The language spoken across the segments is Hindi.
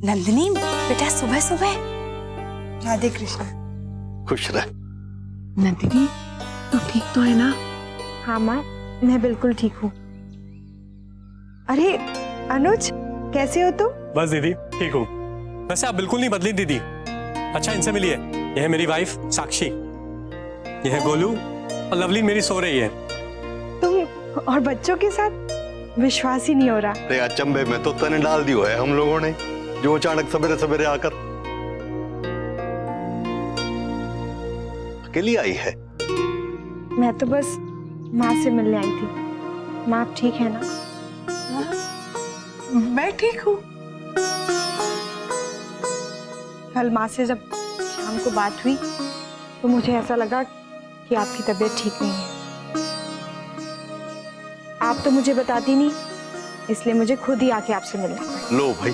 नंदिनी बेटा, सुबह सुबह। राधे कृष्ण। खुश रह। नंदिनी तू ठीक तो है ना? हाँ माँ, मैं बिल्कुल ठीक हूँ। अरे अनुज, कैसे हो तुम? बस दीदी ठीक हूँ। वैसे आप बिल्कुल नहीं बदली दीदी। अच्छा, इनसे मिलिए। यह है मेरी वाइफ साक्षी, यह है गोलू, और लवली मेरी सो रही है। तुम और बच्चों के साथ? विश्वास ही नहीं हो रहा। अरे अचंभे में तो तने डाल दियो है हम लोगों ने, जो अचानक सवेरे सवेरे आकर। अकेली आई है? मैं तो बस माँ से मिलने आई थी। माँ आप ठीक है ना? मैं ठीक हूँ। कल माँ से जब शाम को बात हुई तो मुझे ऐसा लगा कि आपकी तबीयत ठीक नहीं है। आप तो मुझे बताती नहीं, इसलिए मुझे खुद ही आके आपसे मिलना पड़ा। लो भाई,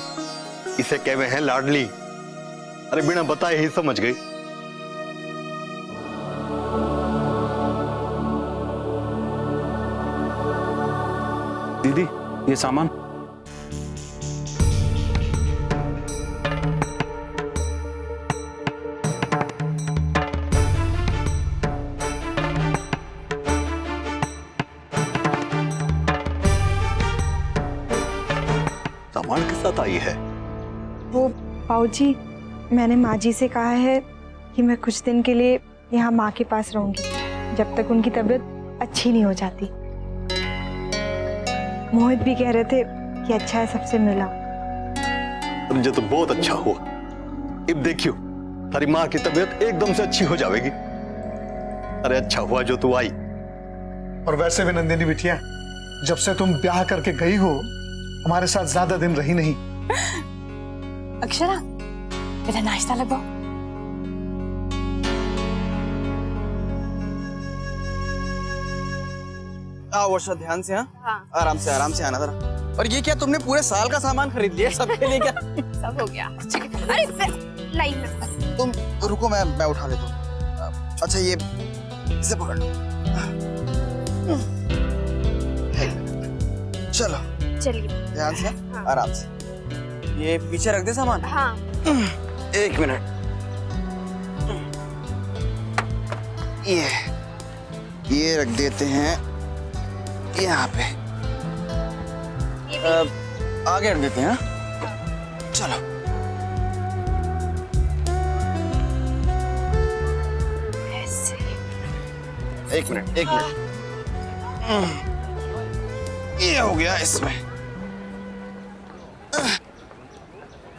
इसे कहवे हैं लाडली। अरे बिना बताए ही समझ गई। दीदी ये सामान। सामान के साथ आई है? वो पाऊजी, मैंने माँ जी से कहा है कि मैं कुछ दिन के लिए यहाँ माँ के पास रहूंगी, जब तक उनकी तबीयत अच्छी नहीं हो जाती। मोहित भी कह रहे थे कि अच्छा है सबसे मिला। मुझे तो बहुत अच्छा हुआ। अब देखियो, तारी माँ की तबीयत एकदम से अच्छी हो जाएगी। अरे अच्छा हुआ जो तू आई। और वैसे भी नंदिनी बिटिया, जब से तुम ब्याह करके गई हो, हमारे साथ ज्यादा दिन रही नहीं। अक्षरा बेटा, नाश्ता लगाओ। वर्षा ध्यान से। हाँ, आराम से आना जरा। और ये क्या, तुमने पूरे साल का सामान खरीद लिया सबके लिए क्या? सब हो गया। अरे लाइट तुम रुको, मैं उठा लेता हूँ। अच्छा ये इसे पकड़ लो। चलो चलिए, ध्यान से। हाँ। आराम से। ये पीछे रख दे सामान। हाँ। एक मिनट। ये रख देते हैं यहाँ पे। आगे रख देते हैं। चलो। ऐसे। एक मिनट। ये हो गया इसमें।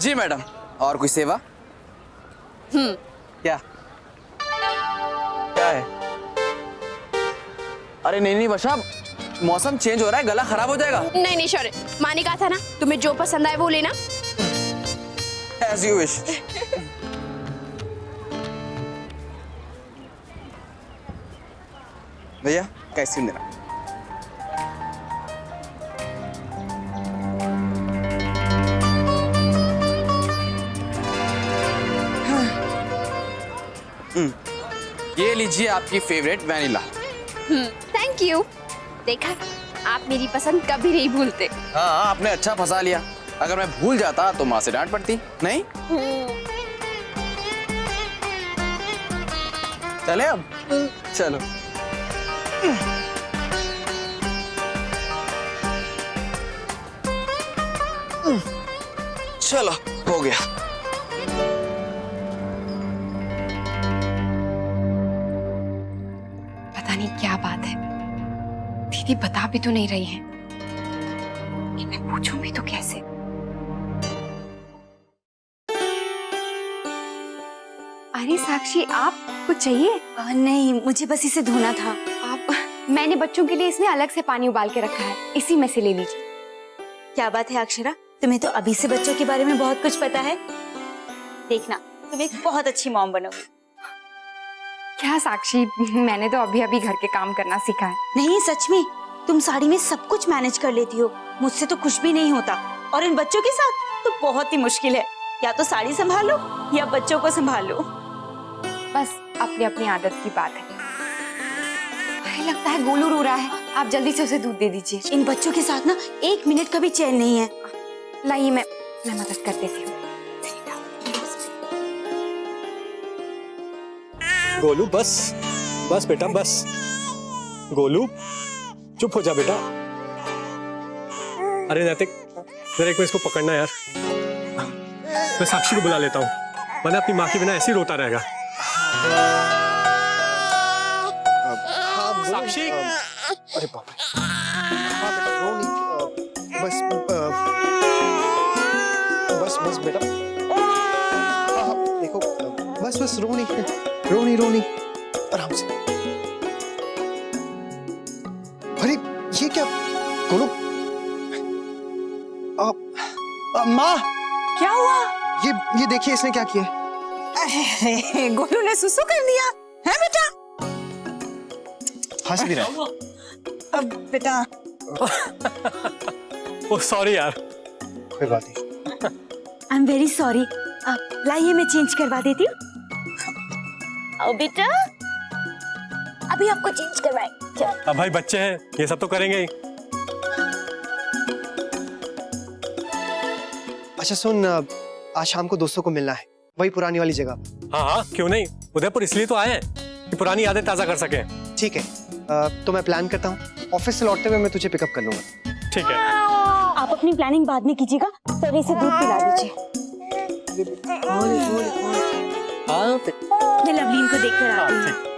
जी मैडम, और कोई सेवा? क्या है? अरे नहीं वर्षा, मौसम चेंज हो रहा है, गला खराब हो जाएगा। नहीं शौर्य, माँ ने कहा था ना, तुम्हें जो पसंद आए वो लेना। As you wish. भैया आइसक्रीम देना। ये लीजिए आपकी फेवरेट वैनिला। Thank you. देखा, आप मेरी पसंद कभी नहीं भूलते। हाँ, आपने अच्छा फंसा लिया। अगर मैं भूल जाता तो माँ से डांट पड़ती। नहीं चले अब। चलो। चलो हो गया। पता नहीं क्या बात है, दीदी बता भी तो नहीं रही है कि मैं पूछूं भी तो कैसे। अरे साक्षी, आप कुछ चाहिए? नहीं, मुझे बस इसे धोना था। मैंने बच्चों के लिए इसमें अलग से पानी उबाल के रखा है, इसी में से ले लीजिए। क्या बात है अक्षरा, तुम्हें तो अभी से बच्चों के बारे में बहुत कुछ पता है। देखना, तुम एक बहुत अच्छी मॉम बनोगी। क्या साक्षी, मैंने तो अभी अभी घर के काम करना सीखा है। नहीं सच में, तुम साड़ी में सब कुछ मैनेज कर लेती हो, मुझसे तो कुछ भी नहीं होता। और इन बच्चों के साथ तो बहुत ही मुश्किल है, या तो साड़ी संभालो या बच्चों को संभालो। बस अपनी अपनी आदत की बात है। अरे लगता है गोलू रो रहा है, आप जल्दी से उसे दूध दे दीजिए। इन बच्चों के साथ ना एक मिनट का भी चैन नहीं है। लाइए, मैं मदद कर देती हूँ। गोलू बस बस बेटा बस। गोलू चुप हो जा बेटा। अरे नैतिक जरा एक बार इसको पकड़ना यार। मैं साक्षी को बुला लेता हूँ, वरना अपनी माँ के बिना ऐसे ही रोता रहेगा। साक्षी। अरे बाप रे। हाँ बेटा रो नहीं, बस बेटा। हाँ देखो, बस रो नहीं, आराम से। अरे ये क्या गोलू? माँ क्या हुआ? ये देखिए इसने क्या किया। अरे गोलू ने सुसु कर दिया है बेटा। हंस भी रहा है। अब बेटा ओह सॉरी यार। कोई बात नहीं। I am very sorry. लाइए मैं चेंज करवा देती हूँ। आओ बेटा, अभी आपको चेंज करवाए। चलो। अब भाई बच्चे हैं, ये सब तो करेंगे ही। अच्छा सुन, आज शाम को दोस्तों को मिलना है, वही पुरानी वाली जगह। हाँ हाँ क्यों नहीं, उदयपुर इसलिए तो आए हैं कि पुरानी यादें ताजा कर सके। ठीक है, तो मैं प्लान करता हूँ, ऑफिस से लौटते हुए मैं तुझे पिकअप कर लूंगा। ठीक है। आप अपनी प्लानिंग बाद में कीजिएगा, पहले इसे दूध पिला दीजिए। मैं लवलीन को देखकर आती हूँ।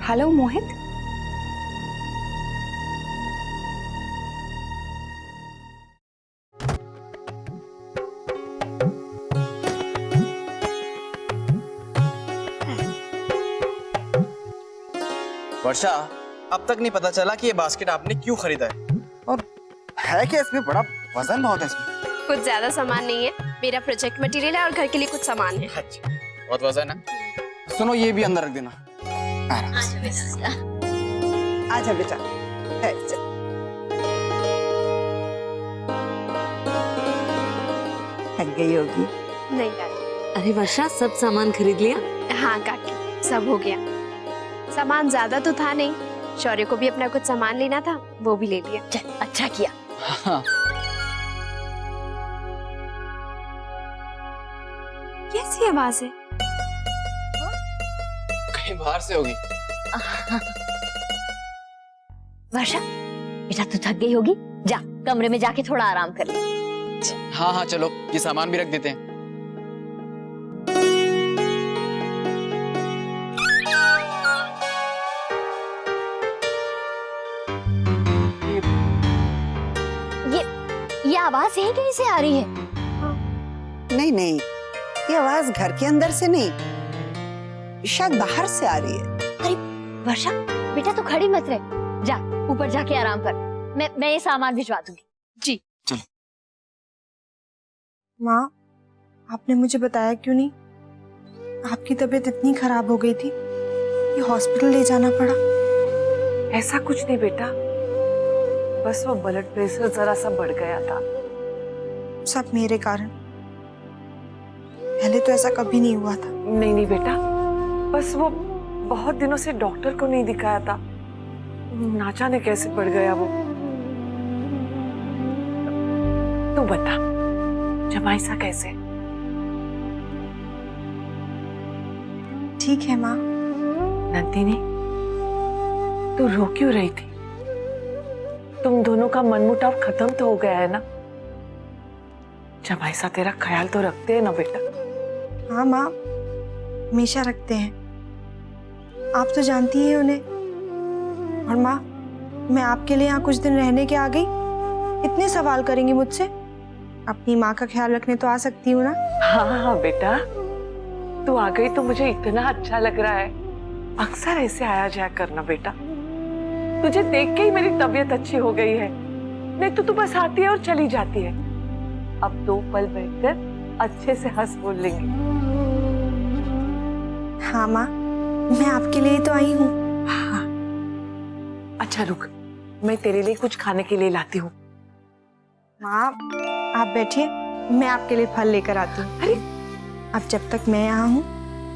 हेलो मोहित। वर्षा, अब तक नहीं पता चला कि ये बास्केट आपने क्यों खरीदा है, और है क्या इसमें? बड़ा वजन बहुत है इसमें। कुछ ज्यादा सामान नहीं है, मेरा प्रोजेक्ट मटेरियल है और घर के लिए कुछ सामान है। अच्छा, बहुत वजन है। सुनो ये भी अंदर रख देना। आजा बेटा। थक गई होगी। नहीं काकी। अरे वर्षा, सब सामान खरीद लिया? हाँ काकी, सब हो गया। सामान ज्यादा तो था नहीं, शौर्य को भी अपना कुछ सामान लेना था, वो भी ले लिया। चल, अच्छा किया। हाँ। कैसी आवाज है? कहीं बाहर से होगी। वर्षा बेटा, तू थक गई होगी, जा कमरे में जाके थोड़ा आराम कर ले। हाँ हाँ चलो, ये सामान भी रख देते हैं। ये आवाज यहीं कहीं से आ रही है? नहीं, ये आवाज घर के अंदर से नहीं, शायद बाहर से आ रही है। अरे वर्षा बेटा, तू खड़ी मत रह, जा ऊपर जाके आराम कर। मैं ये सामान भिजवा दूंगी। जी चलो। माँ, आपने मुझे बताया क्यों नहीं? आपकी तबीयत इतनी खराब हो गई थी, ये हॉस्पिटल ले जाना पड़ा। ऐसा कुछ नहीं बेटा, बस वो ब्लड प्रेशर जरा सा बढ़ गया था। सब मेरे कारण। पहले तो ऐसा कभी नहीं हुआ था। नहीं बेटा, बस वो बहुत दिनों से डॉक्टर को नहीं दिखाया था, ना जाने कैसे बढ़ गया वो। तू बता, जमाईसा कैसे? ठीक है माँ। नंदिनी, तू रो क्यों रही थी? तुम दोनों का मनमुटाव खत्म तो हो गया है ना? जमाईसा तेरा ख्याल तो रखते हैं ना बेटा? हाँ माँ, हमेशा रखते हैं। आप तो जानती हैं उन्हें। और माँ, मैं आपके लिए यहाँ कुछ दिन रहने के आ गई, इतने सवाल करेंगी मुझसे? अपनी माँ का ख्याल रखने तो आ सकती हूँ ना? हाँ बेटा, तू आ गई तो मुझे इतना अच्छा लग रहा है। अक्सर ऐसे आया जाया करना बेटा, तुझे देख के ही मेरी तबीयत अच्छी हो गई है। नहीं तो तू बस आती है और चली जाती है। अब 2 पल बैठकर अच्छे से हंस बोल लेंगे। हाँ माँ, मैं आपके लिए तो आई हूँ। हाँ। अच्छा रुक, मैं तेरे लिए कुछ खाने के लिए लाती हूँ। माँ आप बैठिए, मैं आपके लिए फल लेकर आती हूँ। अरे अब जब तक मैं यहाँ हूँ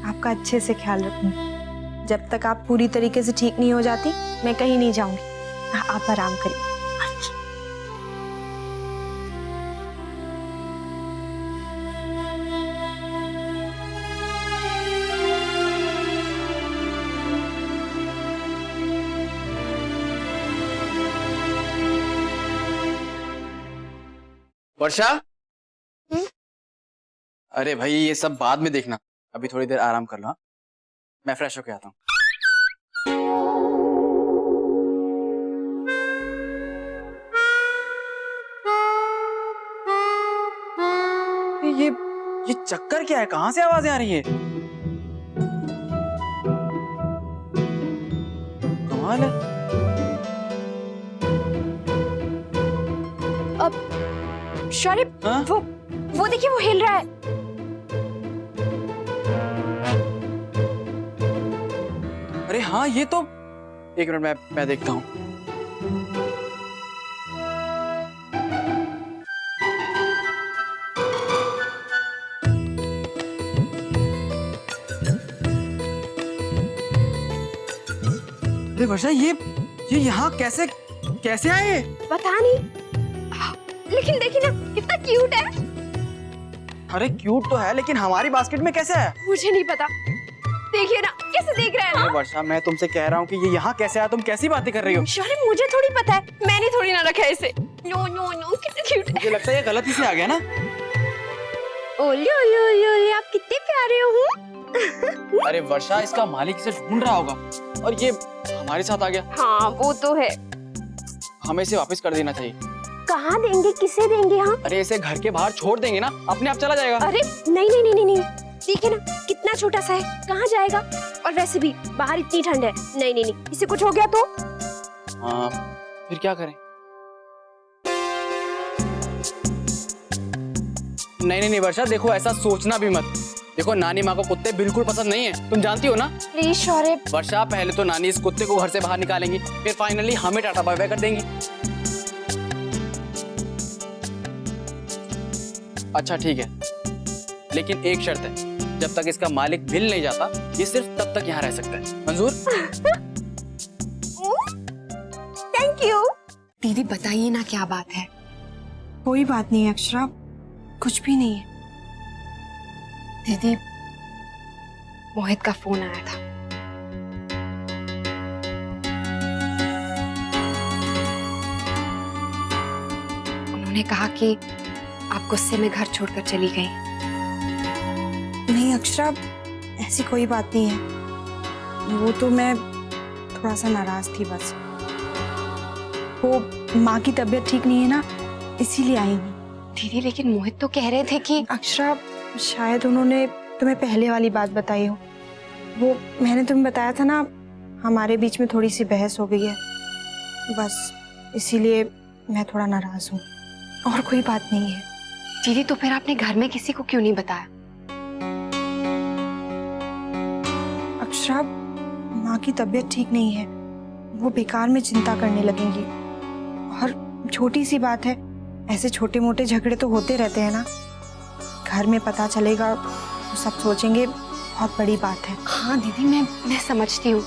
आपका अच्छे से ख्याल रखूंगी। जब तक आप पूरी तरीके से ठीक नहीं हो जाती मैं कहीं नहीं जाऊंगी। आप आराम करिए। वर्षा, अरे भाई ये सब बाद में देखना, अभी थोड़ी देर आराम कर लो। हाँ? मैं फ्रेश होके आता हूँ। ये चक्कर क्या है? कहाँ से आवाजें आ रही है? कमाल है। शौर्य, हाँ? वो देखिए, वो हिल रहा है। अरे हाँ, ये तो एक मिनट मैं देखता हूँ। अरे वर्षा, ये यहाँ कैसे कैसे आए? पता नहीं, लेकिन देखिए ना कितना क्यूट है। अरे क्यूट तो है, लेकिन हमारी बास्केट में कैसे है? मुझे नहीं पता, देखिए ना कैसे देख रहा है अरे ना। वर्षा, मैं तुमसे कह रहा हूँ कि ये यहाँ कैसे आया? तुम कैसी बातें कर रही हो? शौर्य, मुझे थोड़ी पता है, मैंने थोड़ी ना रखा है इसे। नो नो नो, कितना क्यूट है। मुझे लगता है ये गलती से आ गया ना। ओले ओले ओले ओले, आप कितने प्यारे हो। अरे वर्षा, इसका मालिक इसे ढूंढ रहा होगा और ये हमारे साथ आ गया। हाँ वो तो है। हमें इसे वापस कर देना चाहिए। कहाँ देंगे, किसे देंगे हम? अरे इसे घर के बाहर छोड़ देंगे ना, अपने आप चला जाएगा। अरे नहीं नहीं नहीं नहीं नहीं, देखिए ना कितना छोटा सा है, कहाँ जाएगा? और वैसे भी बाहर इतनी ठंड है। नहीं नहीं नहीं, इसे कुछ हो गया तो? हाँ, फिर क्या करें? नहीं नहीं नहीं वर्षा, देखो ऐसा सोचना भी मत। देखो नानी माँ को कुत्ते बिल्कुल पसंद नहीं है, तुम जानती हो ना। प्लीज शौर्य। वर्षा, पहले तो नानी इस कुत्ते को घर से बाहर निकालेंगी, फिर फाइनली हमें टाटा बाय बाय कर देंगी। अच्छा ठीक है, लेकिन एक शर्त है, जब तक इसका मालिक मिल नहीं जाता ये सिर्फ तब तक यहाँ रह सकता है। मंजूर? Thank you. दीदी बताइए ना क्या बात है। कोई बात नहीं अक्षरा, कुछ भी नहीं है। दीदी मोहित का फोन आया था। उन्होंने कहा कि आप गुस्से में घर छोड़कर चली गई। नहीं अक्षरा, ऐसी कोई बात नहीं है। वो तो मैं थोड़ा सा नाराज थी बस। वो माँ की तबीयत ठीक नहीं है ना, इसीलिए आई हूँ। दीदी लेकिन मोहित तो कह रहे थे कि अक्षरा, शायद उन्होंने तुम्हें पहले वाली बात बताई हो। वो मैंने तुम्हें बताया था ना, हमारे बीच में थोड़ी सी बहस हो गई है, बस इसीलिए मैं थोड़ा नाराज हूँ, और कोई बात नहीं है। दीदी तो फिर आपने घर में किसी को क्यों नहीं बताया? अक्षरा, माँ की तबीयत ठीक नहीं है, वो बेकार में चिंता करने लगेंगी। और छोटी सी बात है, ऐसे छोटे मोटे झगड़े तो होते रहते हैं ना। घर में पता चलेगा तो सब सोचेंगे बहुत बड़ी बात है। हाँ दीदी मैं समझती हूँ,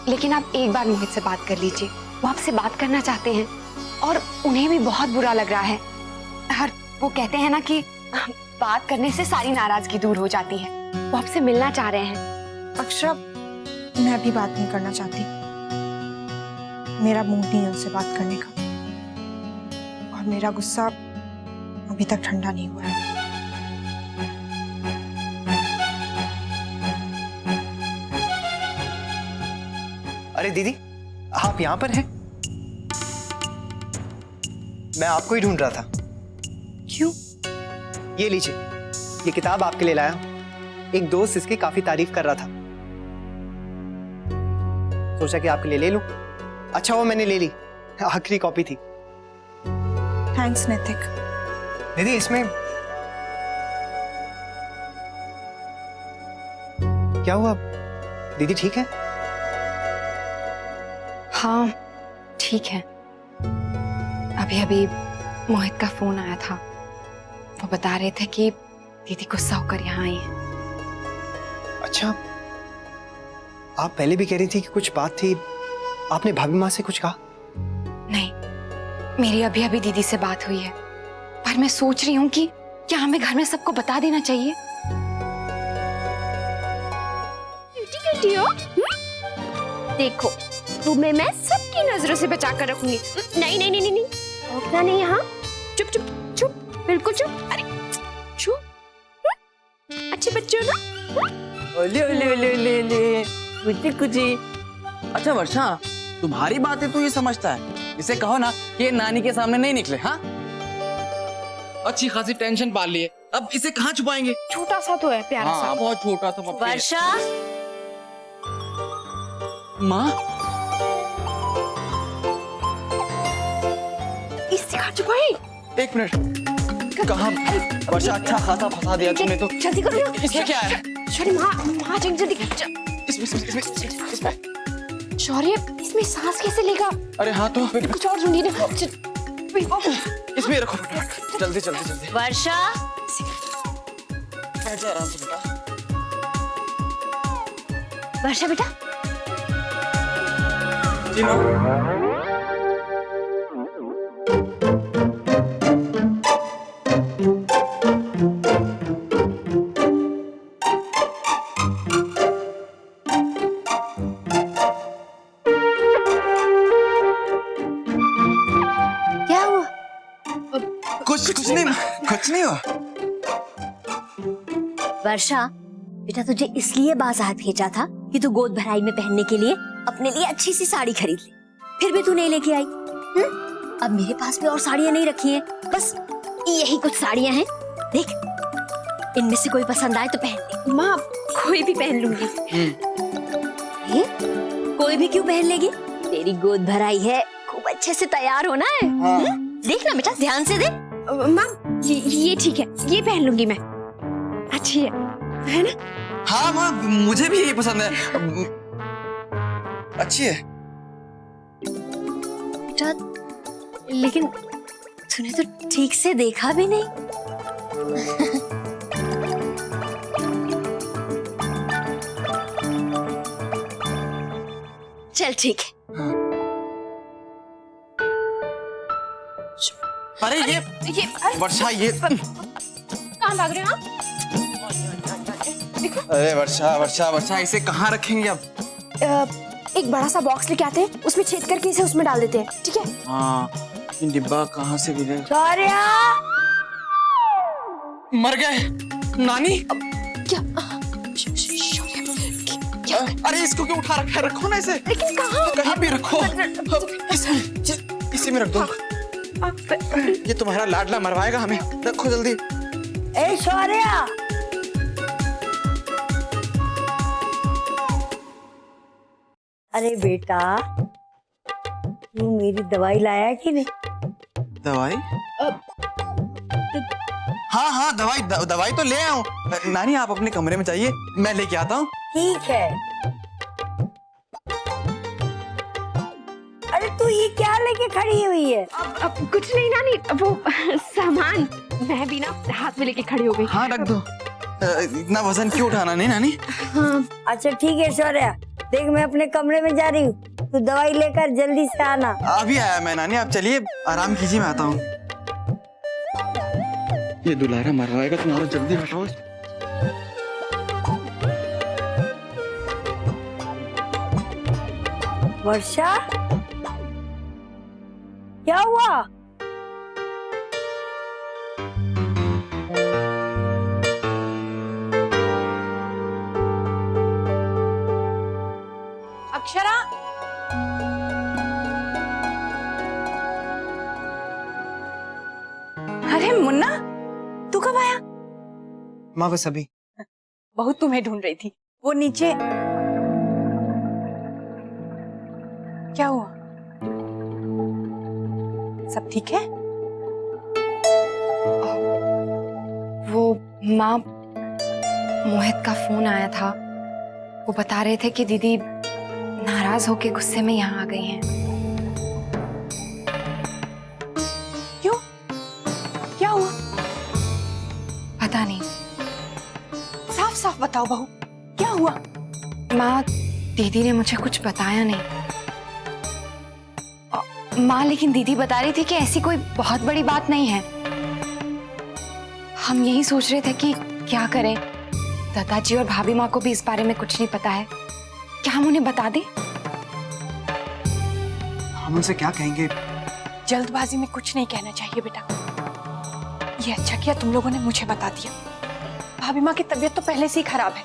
लेकिन आप एक बार मोहित से बात कर लीजिए। वो आपसे बात करना चाहते हैं और उन्हें भी बहुत बुरा लग रहा है। और वो कहते हैं ना कि बात करने से सारी नाराजगी दूर हो जाती है। वो आपसे मिलना चाह रहे हैं। अक्षरा, मैं अभी बात नहीं करना चाहती, मेरा मूड नहीं है उनसे बात करने का, और मेरा गुस्सा अभी तक ठंडा नहीं हुआ है। अरे दीदी, आप यहाँ पर हैं? मैं आपको ही ढूंढ रहा था। क्यों? ये लीजिए, ये किताब आपके लिए लाया हूं। एक दोस्त इसकी काफी तारीफ कर रहा था, सोचा कि आपके लिए ले लूं। अच्छा हुआ मैंने ले ली, आखिरी कॉपी थी। थैंक्स नैतिक। दीदी इसमें क्या हुआ? दीदी ठीक है? हाँ ठीक है। अभी अभी मोहित का फोन आया था। वो बता रहे थे कि दीदी गुस्सा होकर यहाँ आई है। अच्छा, आप पहले भी कह रही थी कि कुछ बात थी, आपने भाभी माँ से कुछ कहा? नहीं, मेरी अभी अभी दीदी से बात हुई है, पर मैं सोच रही हूँ कि क्या हमें घर में सबको बता देना चाहिए। देखो, तुम्हें मैं सबकी नजरों से बचा कर रखूंगी। नहीं नहीं नहीं नहीं नहीं, भौंकना नहीं यहाँ। चुप चुप चुप, बिल्कुल चुप। अरे चुप, अच्छे बच्चे हो ना। ओले ओले ओले ओले ओले, कुची कुची। अच्छा वर्षा, तुम्हारी बातें तो ये समझता है, इसे कहो ना कि ये नानी के सामने नहीं निकले। हाँ, अच्छी खासी टेंशन पाल लिए, अब इसे कहाँ छुपाएंगे? छोटा सा तो है, प्यारा सा। हाँ, बहुत छोटा सा पप्पी है। वर्षा, माँ, इससे कहाँ छुपाए? एक मिनट, कहाँ? वर्षा, अच्छा खासा फंसा दिया तुमने तो। जल्दी करो। इसमें क्या है? शौर्य, वहाँ जल्दी। शौर्य, इसमें सांस कैसे लेगा? अरे हाँ तो कुछ और ढूंढिए ना। इसमें रखो, जल्दी जल्दी जल्दी। वर्षा, बैठ जा आराम से बेटा। वर्षा बेटा, क्या हुआ? कुछ नहीं हुआ। वर्षा बेटा, तुझे इसलिए बाजार भेजा था कि तू गोद भराई में पहनने के लिए अपने लिए अच्छी सी साड़ी खरीद ले, फिर भी तू नहीं लेके आई। अब मेरे पास भी और साड़ियां नहीं रखी हैं, बस यही कुछ साड़ियां हैं। देख, इनमें से कोई पसंद आए तो पहन ले। माँ, कोई भी पहन लूंगी। कोई भी क्यों पहन लेगी? तेरी गोद भराई है, खूब अच्छे से तैयार होना है। देख ना बेटा, ध्यान से देख। माँ, ये ठीक है, ये पहन लूंगी मैं। अच्छी है ना? हाँ माँ, मुझे भी ये पसंद है, अच्छी है। बेटा, लेकिन तूने तो ठीक से देखा भी नहीं। चल ठीक है। अरे ये वर्षा, ये कहाँ भाग रहे हो आप? अरे वर्षा वर्षा वर्षा, इसे कहाँ रखेंगे अब? एक बड़ा सा बॉक्स लेके आते हैं, उसमें छेद करके इसे उसमें डाल देते हैं, ठीक है? हाँ, ये डिब्बा कहाँ से मिले? मर गए नानी। क्या? अरे इसको क्यों उठा रखा है? रखो ना इसे। लेकिन कहाँ? कहीं भी रखो, इसी में रख दो। ये तुम्हारा लाडला मरवाएगा हमें, रखो जल्दी। ए शौर्या, अरे बेटा, तू मेरी दवाई लाया कि नहीं? दवाई? हाँ हाँ, दवाई तो ले आऊं। नानी, आप अपने कमरे में जाइए, मैं लेके आता हूँ। ठीक है। अरे तू ये क्या लेके खड़ी हुई है? अब कुछ नहीं नानी, वो सामान मैं भी ना हाथ में लेके खड़ी हो गई। हाँ रख दो, इतना वजन क्यों उठाना? नहीं नानी। हाँ। अच्छा ठीक है शौर्या, देख मैं अपने कमरे में जा रही हूँ, तू दवाई लेकर जल्दी से आना। अभी आया मैं नानी, आप चलिए आराम कीजिए, मैं आता हूँ। ये दुलारा मरवाएगा तुम्हारा, जल्दी हटाओ। वर्षा, क्या हुआ? अक्षरा, अरे मुन्ना, तू कब आया? माँ बस अभी। बहुत तुम्हें ढूंढ रही थी। वो नीचे क्या हुआ? सब ठीक है? वो माँ, मोहित का फोन आया था, वो बता रहे थे कि दीदी नाराज होके गुस्से में यहाँ आ गई हैं। नहीं। साफ साफ बताओ बहू, क्या हुआ? माँ, दीदी ने मुझे कुछ बताया नहीं। माँ, लेकिन दीदी बता रही थी कि ऐसी कोई बहुत बड़ी बात नहीं है। हम यही सोच रहे थे कि क्या करें। दादाजी और भाभी माँ को भी इस बारे में कुछ नहीं पता है। क्या हम उन्हें बता दें? हम उनसे क्या कहेंगे? जल्दबाजी में कुछ नहीं कहना चाहिए बेटा। ये अच्छा किया तुम लोगों ने मुझे बता दिया। भाभी माँ की तबीयत तो पहले से ही खराब है।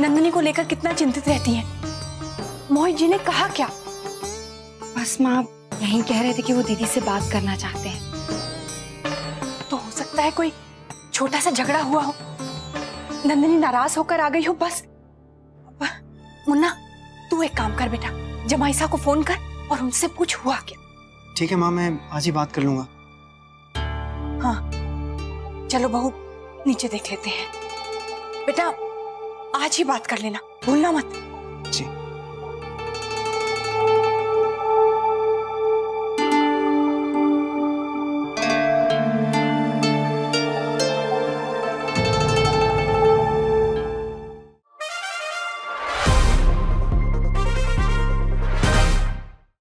नंदिनी को लेकर कितना चिंतित रहती हैं। मोहित जी ने कहा क्या? बस माँ यही कह रहे थे कि वो दीदी से बात करना चाहते हैं। तो हो सकता है कोई छोटा सा झगड़ा हुआ हो, नंदिनी नाराज होकर आ गई हो बस। मुन्ना, तू एक काम कर बेटा, जमाईसा को फोन कर और उनसे पूछ हुआ क्या। ठीक है माँ, मैं आज ही बात कर लूंगा। हाँ चलो बहू, नीचे देख लेते हैं। बेटा आज ही बात कर लेना, भूलना मत। जी।